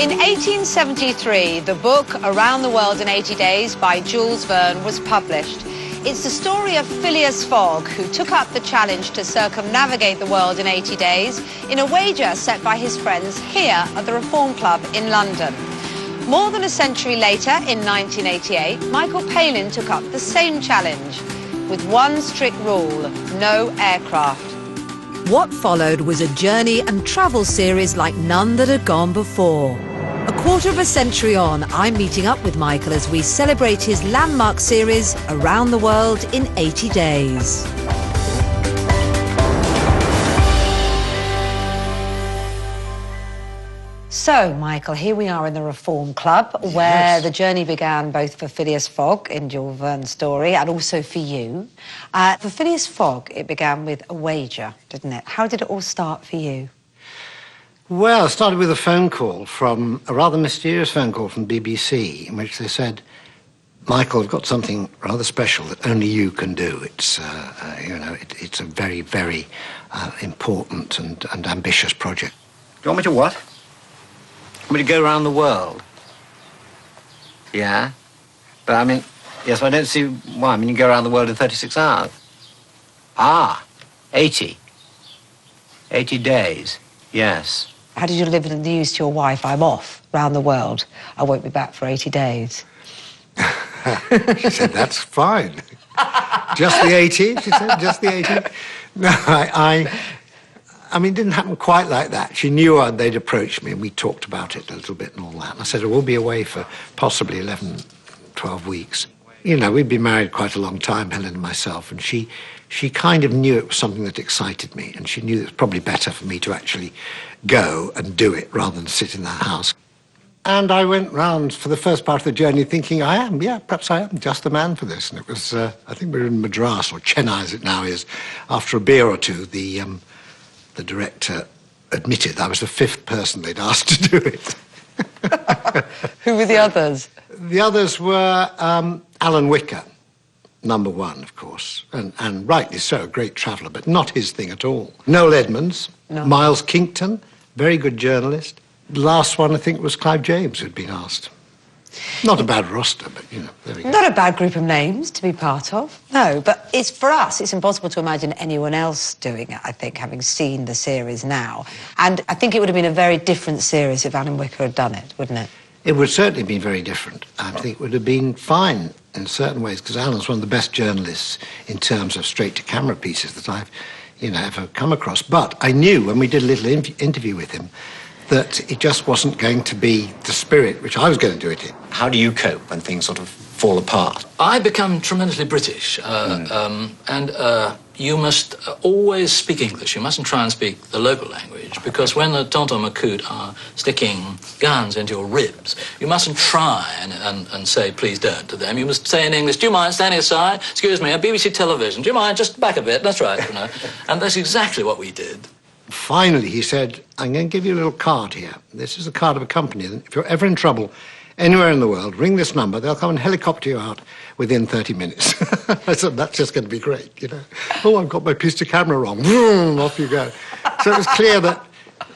In 1873, the book Around the World in 80 Days by Jules Verne was published. It's the story of Phileas Fogg, who took up the challenge to circumnavigate the world in 80 days in a wager set by his friends here at the Reform Club in London. More than a century later, in 1988, Michael Palin took up the same challenge with one strict rule: no aircraft. What followed was a journey and travel series like none that had gone before. A quarter of a century on, I'm meeting up with Michael as we celebrate his landmark series, Around the World in 80 Days. So, Michael, here we are in the Reform Club, where the journey began both for Phileas Fogg in Jules Verne's story and also for you. For Phileas Fogg, it began with a wager, didn't it? How did it all start for you? Well, it started with a phone call from, a rather mysterious phone call from BBC, in which they said, Michael, I've got something rather special that only you can do. It's, it's a very, very important and ambitious project. Do you want me to what? Want me to go around the world? Yeah? But I mean, yes, I don't see why. I mean, you go around the world in 36 hours. Ah, 80. 80 days, yes. How did you live the news to your wife? I'm off round the world. I won't be back for 80 days. She said, that's fine. Just the 80, she said, just the 80. No, I mean, it didn't happen quite like that. She knew they'd approached me, and we talked about it a little bit and all that. And I said, we'll be away for possibly 11, 12 weeks. You know, we'd been married quite a long time, Helen and myself, and she kind of knew it was something that excited me, and she knew it was probably better for me to actually go and do it rather than sit in that house. And I went round for the first part of the journey thinking, perhaps I am just the man for this. And it was, I think we were in Madras, or Chennai as it now is. After a beer or two, the director admitted I was the fifth person they'd asked to do it. Who were the others? The others were Alan Wicker, #1, of course, and rightly so, a great traveller, but not his thing at all. Noel Edmonds, No. Miles Kington, very good journalist. The last one, I think, was Clive James, who'd been asked. Not a bad roster, but, you know, there we go. Not a bad group of names to be part of, no. But for us, it's impossible to imagine anyone else doing it, I think, having seen the series now. And I think it would have been a very different series if Alan Wicker had done it, wouldn't it? It would certainly have been very different. I think it would have been fine in certain ways, because Alan's one of the best journalists in terms of straight-to-camera pieces that I've, ever come across. But I knew when we did a little interview with him that it just wasn't going to be the spirit which I was going to do it in. How do you cope when things sort of fall apart? I become tremendously British, you must always speak English. You mustn't try and speak the local language, because when the Tonton Macoute are sticking guns into your ribs, you mustn't try and say, please don't, to them. You must say in English, do you mind standing aside? Excuse me, a BBC television. Do you mind? Just back a bit. That's right, And that's exactly what we did. Finally, he said, I'm going to give you a little card here. This is a card of a company. If you're ever in trouble anywhere in the world, ring this number. They'll come and helicopter you out within 30 minutes. I said, that's just going to be great, Oh, I've got my piece to camera wrong. Vroom, off you go. So it was clear that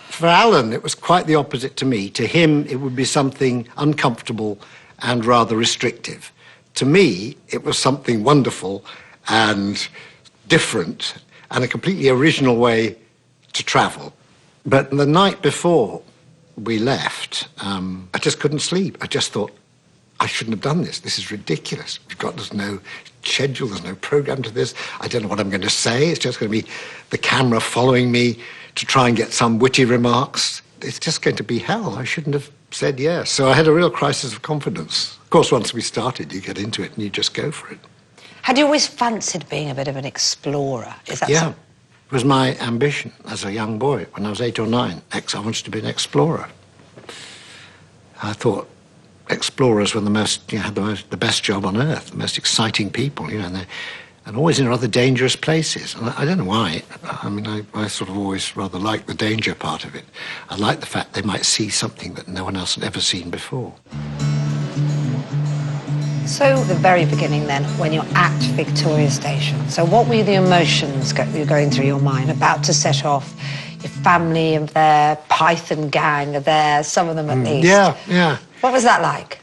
for Alan, it was quite the opposite to me. To him, it would be something uncomfortable and rather restrictive. To me, it was something wonderful and different and a completely original way to travel. But the night before we left, I just couldn't sleep. I just thought, I shouldn't have done this. This is ridiculous. There's no schedule, there's no program to this. I don't know what I'm going to say. It's just going to be the camera following me to try and get some witty remarks. It's just going to be hell. I shouldn't have said yes. So I had a real crisis of confidence. Of course, once we started, you get into it and you just go for it. Had you always fancied being a bit of an explorer? Is that Yeah. It was my ambition as a young boy. When I was 8 or 9, I wanted to be an explorer. I thought explorers were had the best job on earth, the most exciting people, and always in rather dangerous places. And I don't know why. I mean, I sort of always rather liked the danger part of it. I liked the fact they might see something that no one else had ever seen before. So, the very beginning then, when you're at Victoria Station. So what were the emotions you're going through your mind, about to set off, your family of their Python gang are there, some of them at least. Yeah, yeah. What was that like?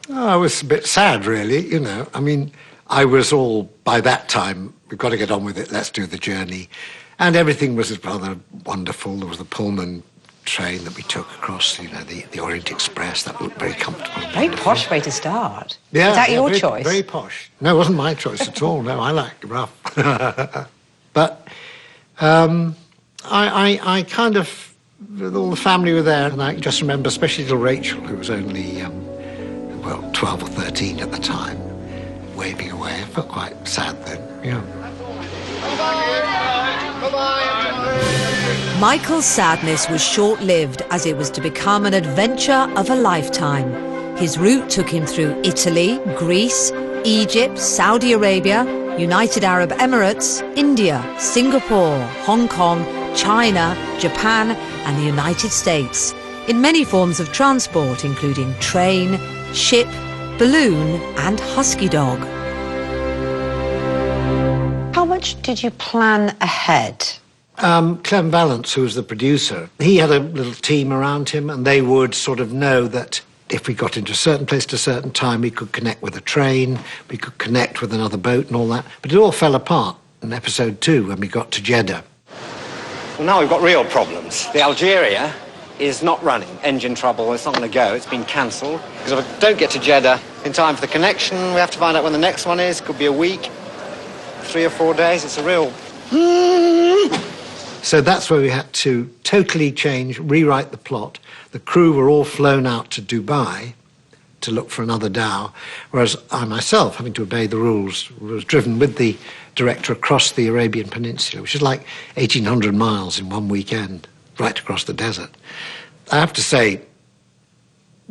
Oh, I was a bit sad, really, you know. I mean, I was all, by that time, we've got to get on with it, let's do the journey. And everything was rather wonderful. There was the Pullman train that we took across, you know, the Orient Express. That looked very comfortable. Very posh way to start. Yeah. Was that your very, choice? Very posh. No, it wasn't my choice at all. No, I like rough. But I kind of, all the family were there, and I just remember, especially little Rachel, who was only, 12 or 13 at the time, waving away. I felt quite sad then, yeah. Michael's sadness was short-lived, as it was to become an adventure of a lifetime. His route took him through Italy, Greece, Egypt, Saudi Arabia, United Arab Emirates, India, Singapore, Hong Kong, China, Japan and the United States, in many forms of transport, including train, ship, balloon and husky dog. How much did you plan ahead? Clem Valance, who was the producer, he had a little team around him, and they would sort of know that if we got into a certain place at a certain time, we could connect with a train, we could connect with another boat and all that. But it all fell apart in episode 2 when we got to Jeddah. Well, now we've got real problems. The Algeria is not running. Engine trouble, it's not going to go. It's been cancelled. Because if I don't get to Jeddah in time for the connection, we have to find out when the next one is. Could be a week, 3 or 4 days. It's a real... So that's where we had to totally change, rewrite the plot. The crew were all flown out to Dubai to look for another dhow, whereas I myself, having to obey the rules, was driven with the director across the Arabian Peninsula, which is like 1,800 miles in one weekend, right across the desert. I have to say,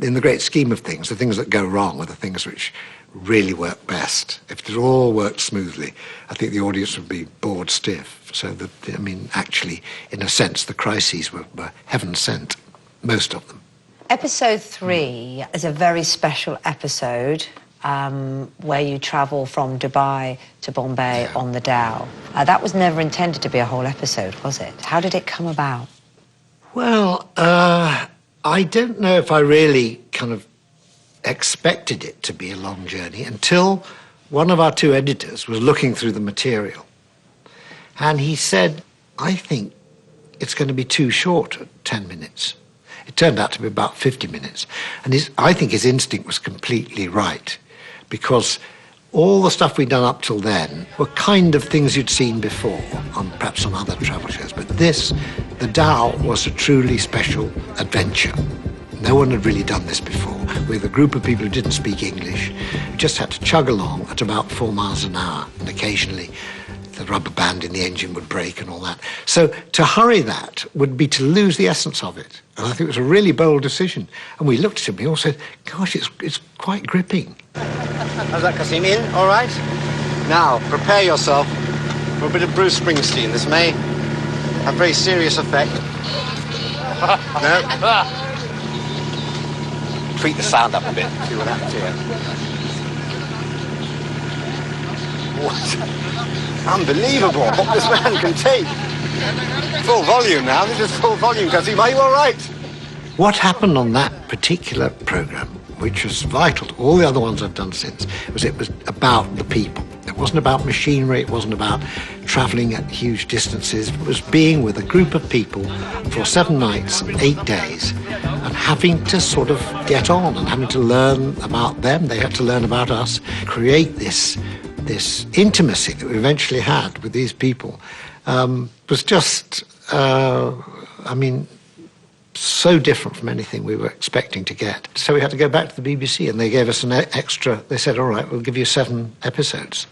in the great scheme of things, the things that go wrong are the things which really work best. If it all worked smoothly, I think the audience would be bored stiff. So, I mean, actually, in a sense, the crises were heaven sent, most of them. Episode 3 is a very special episode where you travel from Dubai to Bombay on the dhow. That was never intended to be a whole episode, was it? How did it come about? Well, I don't know if I really kind of expected it to be a long journey until one of our 2 editors was looking through the material. And he said, I think it's going to be too short at 10 minutes. It turned out to be about 50 minutes. And I think his instinct was completely right, because all the stuff we'd done up till then were kind of things you'd seen before, perhaps on other travel shows. But this, the dhow, was a truly special adventure. No one had really done this before, with a group of people who didn't speak English, who just had to chug along at about 4 miles an hour, and occasionally the rubber band in the engine would break and all that. So to hurry that would be to lose the essence of it. And I think it was a really bold decision. And we looked at him, we all said, gosh, it's quite gripping. How's that, Kasim? In? All right? Now, prepare yourself for a bit of Bruce Springsteen. This may have very serious effect. No? Tweak the sound up a bit, see what happens here. What? Unbelievable what this man can take. Full volume now. This is full volume, Kasim. Are you all right? What happened on that particular programme, which was vital to all the other ones I've done since, was it was about the people. It wasn't about machinery, it wasn't about travelling at huge distances. It was being with a group of people for 7 nights and 8 days and having to sort of get on and having to learn about them. They had to learn about us, create this intimacy that we eventually had with these people. Was just, I mean, so different from anything we were expecting to get. So we had to go back to the BBC, and they gave us an extra, they said, all right, we'll give you 7 episodes.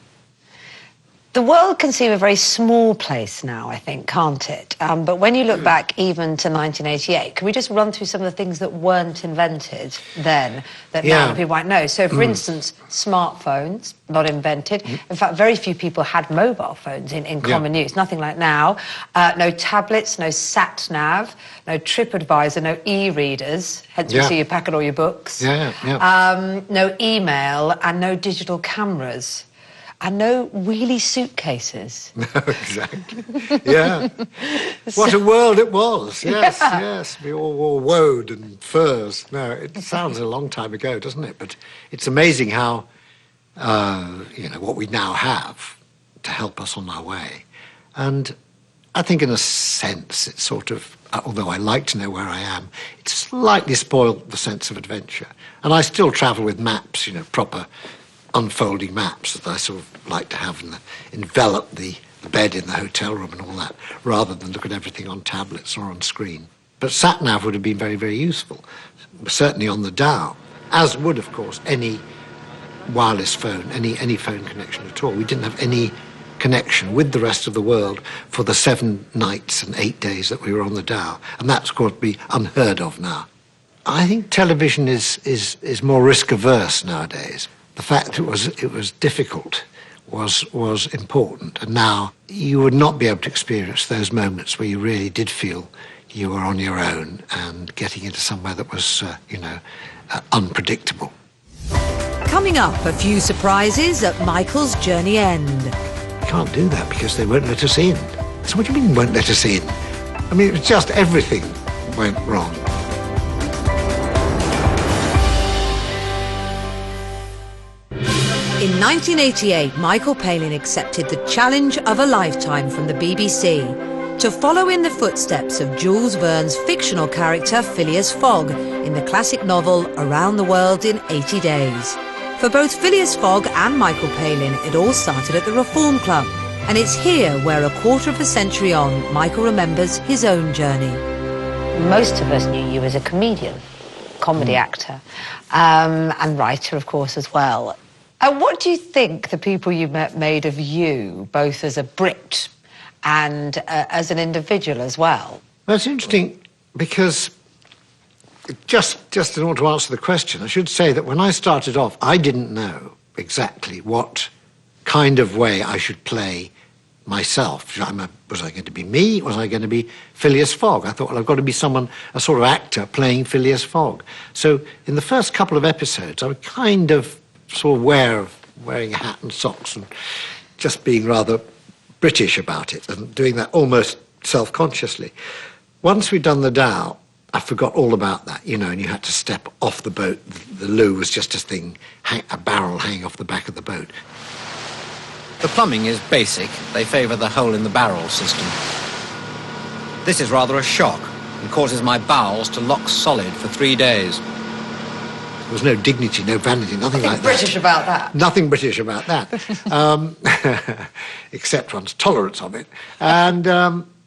The world can seem a very small place now, I think, can't it? But when you look back even to 1988, can we just run through some of the things that weren't invented then that now people might know? So, for instance, smartphones, not invented. In fact, very few people had mobile phones in common use, nothing like now. No tablets, no sat-nav, no TripAdvisor, no e-readers, hence we see you packing all your books. No email and no digital cameras. And no wheelie suitcases. No, exactly. Yeah. What a world it was. Yes, Yeah. yes. We all wore woad and furs. No, it sounds a long time ago, doesn't it? But it's amazing how, what we now have to help us on our way. And I think in a sense it's sort of, although I like to know where I am, it's slightly spoiled the sense of adventure. And I still travel with maps, proper unfolding maps that I sort of like to have and envelop the bed in the hotel room and all that, rather than look at everything on tablets or on screen. But sat-nav would have been very, very useful, certainly on the Dow, as would, of course, any wireless phone, any phone connection at all. We didn't have any connection with the rest of the world for the 7 nights and 8 days that we were on the Dow, and that's got to be unheard of now. I think television is more risk-averse nowadays. The fact that it was difficult was important, and now you would not be able to experience those moments where you really did feel you were on your own and getting into somewhere that was, unpredictable. Coming up, a few surprises at Michael's journey end. You can't do that because they won't let us in. So what do you mean won't let us in? I mean, it's just everything went wrong. In 1988, Michael Palin accepted the challenge of a lifetime from the BBC to follow in the footsteps of Jules Verne's fictional character Phileas Fogg in the classic novel Around the World in 80 Days. For both Phileas Fogg and Michael Palin, it all started at the Reform Club, and it's here where, a quarter of a century on, Michael remembers his own journey. Most of us knew you as a comedian, comedy actor, and writer, of course, as well. And what do you think the people you met made of you, both as a Brit and as an individual as well? That's interesting because, just in order to answer the question, I should say that when I started off, I didn't know exactly what kind of way I should play myself. Was I going to be me? Was I going to be Phileas Fogg? I thought, well, I've got to be a sort of actor playing Phileas Fogg. So in the first couple of episodes, I was kind of sort of aware of wearing a hat and socks and just being rather British about it and doing that almost self-consciously. Once we'd done the Dow, I forgot all about that, and you had to step off the boat. The loo was just a barrel hanging off the back of the boat. The plumbing is basic. They favour the hole-in-the-barrel system. This is rather a shock and causes my bowels to lock solid for 3 days. There was no dignity, no vanity, nothing like that. British about that. Nothing British about that, except one's tolerance of it. And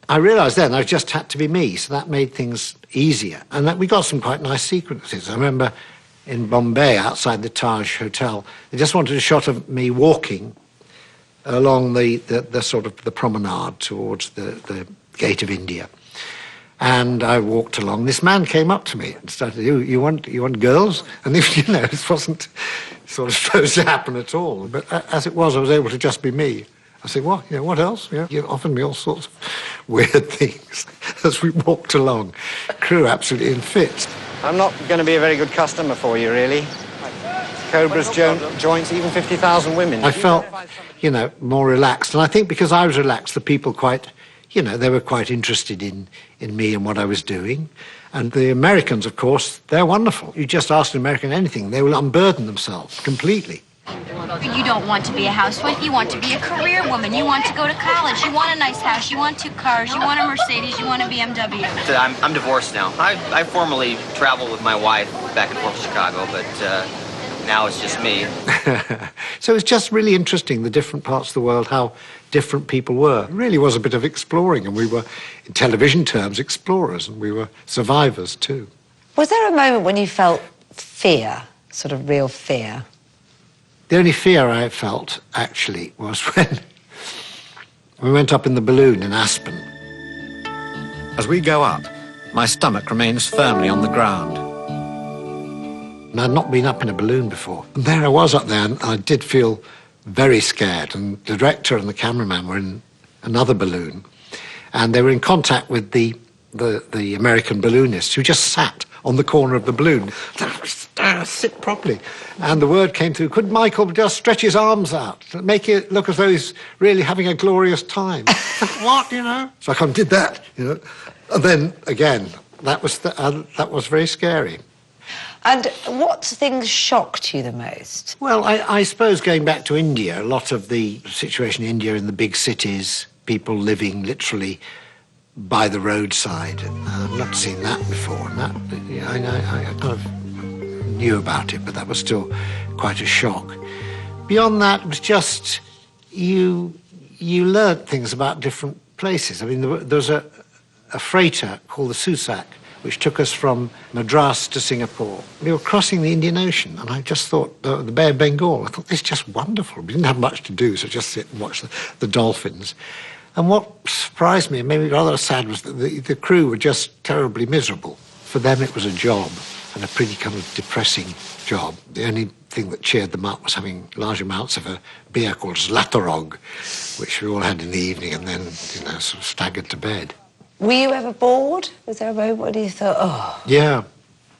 I realised then I just had to be me, so that made things easier. And we got some quite nice sequences. I remember in Bombay, outside the Taj Hotel, they just wanted a shot of me walking along the sort of the promenade towards the Gate of India. And I walked along. This man came up to me and started, you want girls? And it wasn't sort of supposed to happen at all. But as it was, I was able to just be me. I said, what? What else? You offered me all sorts of weird things as we walked along. Crew absolutely in fits. I'm not going to be a very good customer for you, really. Cobras, joints, even 50,000 women. I felt, more relaxed. And I think because I was relaxed, the people they were quite interested in me and what I was doing. And the Americans, of course, they're wonderful. You just ask an American anything, they will unburden themselves completely. You don't want to be a housewife, you want to be a career woman, you want to go to college, you want a nice house, you want 2 cars, you want a Mercedes, you want a BMW. I'm divorced now. I formerly traveled with my wife back and forth to Chicago, but now it's just me. So it's just really interesting, the different parts of the world, how different people were. It really was a bit of exploring, and we were, in television terms, explorers, and we were survivors too. Was there a moment when you felt fear, sort of real fear? The only fear I felt, actually, was when we went up in the balloon in Aspen. As we go up, my stomach remains firmly on the ground. And I'd not been up in a balloon before. And there I was up there, and I did feel very scared. And the director and the cameraman were in another balloon, and they were in contact with the American balloonists who just sat on the corner of the balloon. Sit properly. And the word came through, could Michael just stretch his arms out, make it look as though he's really having a glorious time? What, you know? So I kind of did that, you know. And then, again, that was very scary. And what things shocked you the most? Well, I suppose going back to India, a lot of the situation in India in the big cities, people living literally by the roadside. I've not seen that before. And that, you know, I kind of knew about it, but that was still quite a shock. Beyond that, it was just you learnt things about different places. I mean, there was a freighter called the Susak, which took us from Madras to Singapore. We were crossing the Indian Ocean, and I just thought, the Bay of Bengal, I thought, this is just wonderful. We didn't have much to do, so just sit and watch the dolphins. And what surprised me, and made me rather sad, was that the crew were just terribly miserable. For them, it was a job, and a pretty kind of depressing job. The only thing that cheered them up was having large amounts of a beer called Zlatorog, which we all had in the evening, and then, you know, sort of staggered to bed. Were you ever bored? Was there a moment where you thought, oh... Yeah.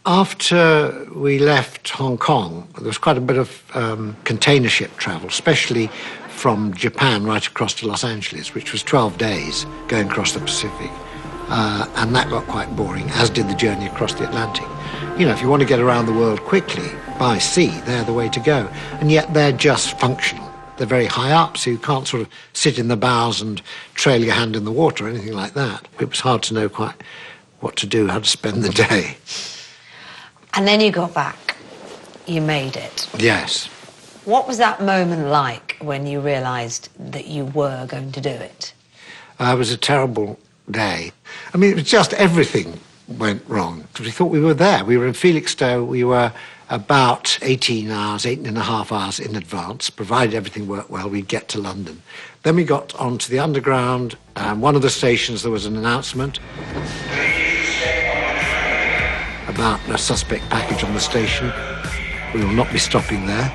After we left Hong Kong, there was quite a bit of container ship travel, especially from Japan right across to Los Angeles, which was 12 days going across the Pacific. And that got quite boring, as did the journey across the Atlantic. You know, if you want to get around the world quickly, by sea, they're the way to go. And yet they're just functional. They're very high up, so you can't sort of sit in the bows and trail your hand in the water or anything like that. It was hard to know quite what to do, how to spend the day. And then you got back. You made it. Yes. What was that moment like when you realised that you were going to do it? It was a terrible day. I mean, it was just everything went wrong. We thought we were there. We were in Felixstowe. We were about 18 and a half hours in advance. Provided everything worked well, we'd get to London. Then we got onto the underground. One of the stations, there was an announcement about a suspect package on the station. We will not be stopping there.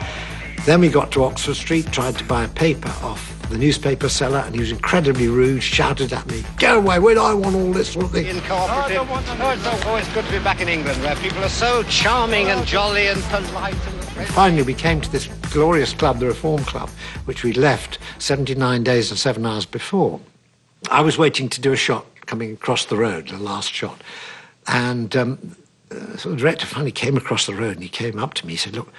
Then we got to Oxford Street, tried to buy a paper off the newspaper seller, and he was incredibly rude, shouted at me, "Go away, where do I want all this sort of thing?" Cooperative. It's always good to be back in England, where people are so charming and jolly and polite. And finally, we came to this glorious club, the Reform Club, which we left 79 days and 7 hours before. I was waiting to do a shot coming across the road, the last shot, and so the director finally came across the road, and he came up to me, he said, "Look,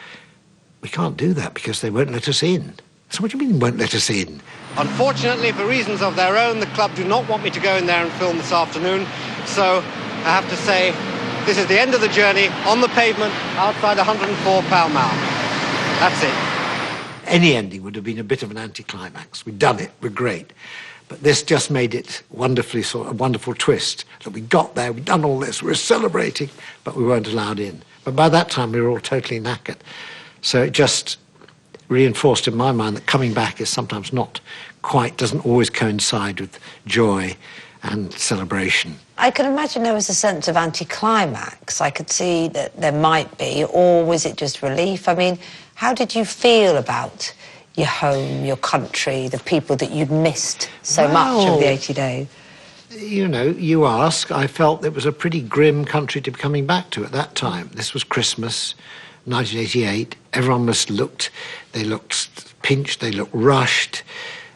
we can't do that because they won't let us in." So what do you mean won't let us in? Unfortunately, for reasons of their own, the club do not want me to go in there and film this afternoon. So I have to say, this is the end of the journey on the pavement outside 104 Pall Mall. That's it. Any ending would have been a bit of an anticlimax. We'd done it, we're great. But this just made it wonderfully, sort of a wonderful twist, that we got there, we'd done all this, we were celebrating, but we weren't allowed in. But by that time, we were all totally knackered. So it just reinforced in my mind that coming back is sometimes not quite, doesn't always coincide with joy and celebration. I can imagine there was a sense of anticlimax. I could see that there might be, or was it just relief? I mean, how did you feel about your home, your country, the people that you'd missed so much of the 80 days? You know, you ask, I felt it was a pretty grim country to be coming back to at that time. This was Christmas, 1988. Everyone they looked pinched, they looked rushed,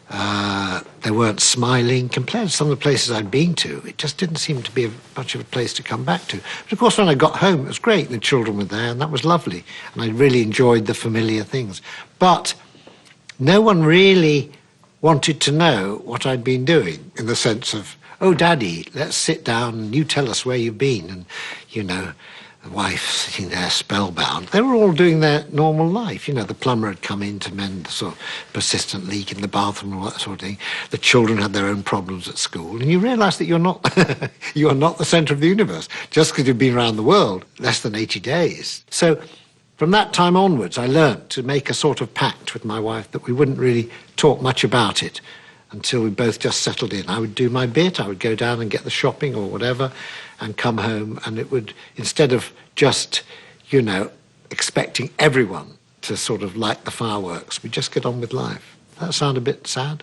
they weren't smiling. Compared to some of the places I'd been to, it just didn't seem to be much of a place to come back to. But of course, when I got home, it was great. The children were there, and that was lovely. And I really enjoyed the familiar things. But no one really wanted to know what I'd been doing, in the sense of, "Oh, Daddy, let's sit down and you tell us where you've been." And, you know, the wife sitting there spellbound. They were all doing their normal life. You know, the plumber had come in to mend the sort of persistent leak in the bathroom and all that sort of thing. The children had their own problems at school. And you realise that you're not, you're not the centre of the universe, just because you've been around the world less than 80 days. So from that time onwards, I learnt to make a sort of pact with my wife that we wouldn't really talk much about it until we both just settled in. I would do my bit, I would go down and get the shopping or whatever, and come home, and it would, instead of just, you know, expecting everyone to sort of light the fireworks, we'd just get on with life. That sound a bit sad?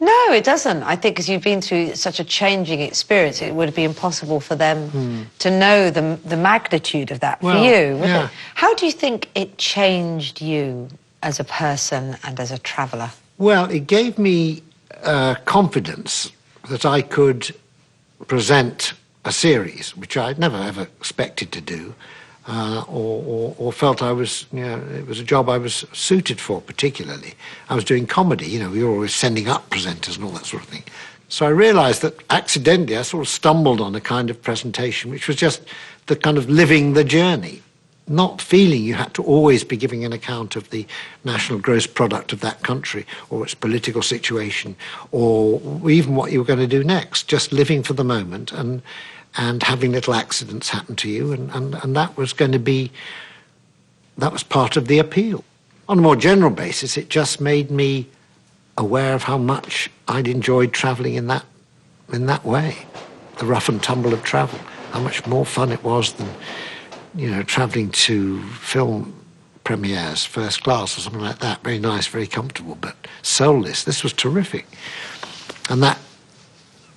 No, it doesn't. I think because you've been through such a changing experience, it would be impossible for them to know the magnitude of that for you, wouldn't it? How do you think it changed you as a person and as a traveller? Well, it gave me confidence that I could present a series, which I'd never ever expected to do, or felt I was, it was a job I was suited for particularly. I was doing comedy, we were always sending up presenters and all that sort of thing. So I realised that accidentally I sort of stumbled on a kind of presentation which was just the kind of living the journey, not feeling you had to always be giving an account of the national gross product of that country or its political situation or even what you were going to do next, just living for the moment and having little accidents happen to you, and that was going to be, that was part of the appeal. On a more general basis, it just made me aware of how much I'd enjoyed travelling in that way, the rough and tumble of travel, how much more fun it was than, travelling to film premieres, first class or something like that. Very nice, very comfortable, but soulless. This was terrific. And that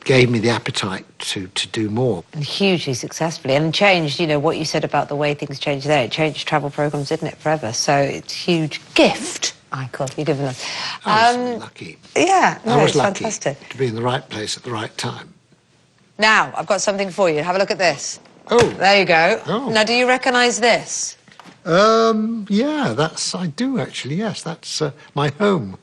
gave me the appetite to do more. And hugely successfully, and changed, what you said about the way things changed there. It changed travel programmes, didn't it, forever? So it's a huge gift, Michael, you've given us. I was lucky. Yeah, no, I was lucky fantastic to be in the right place at the right time. Now, I've got something for you. Have a look at this. Oh. There you go. Oh. Now, do you recognise this? Yeah, I do actually, yes. That's my home.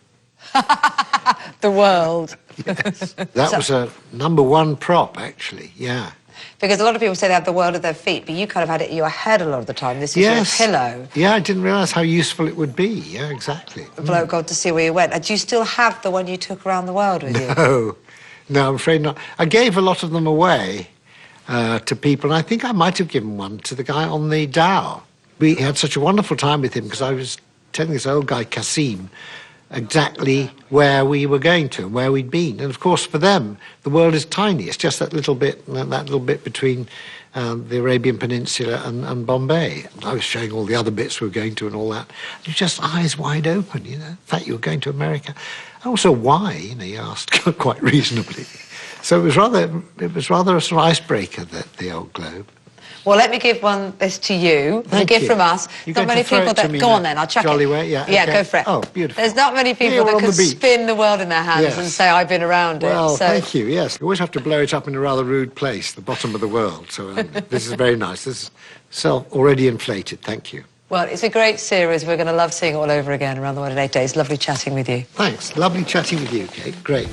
The world. Yes. That was a #1 prop, actually, yeah. Because a lot of people say they have the world at their feet, but you kind of had it in your head a lot of the time. This is your pillow. Yeah, I didn't realise how useful it would be. Yeah, exactly. The bloke got to see where you went. And do you still have the one you took around the world with you? No, I'm afraid not. I gave a lot of them away to people, and I think I might have given one to the guy on the dhow. We had such a wonderful time with him because I was telling this old guy, Kasim, exactly where we were going to and where we'd been. And of course, for them, the world is tiny. It's just that little bit between the Arabian Peninsula and Bombay. I was showing all the other bits we were going to and all that. It was just eyes wide open, The fact you were going to America. And also why, he asked quite reasonably. So it was rather a sort of icebreaker, the old globe. Well, let me give this to you. A gift from us. Not many people that... Go on then, I'll chuck it. Way, yeah, okay. Go for it. Oh, beautiful. There's not many people that can spin the world in their hands and say, I've been around it. Well, thank you, yes. You always have to blow it up in a rather rude place, the bottom of the world. So this is very nice. This is already inflated. Thank you. Well, it's a great series. We're going to love seeing it all over again around the world in 8 days. Lovely chatting with you. Thanks. Lovely chatting with you, Kate. Great.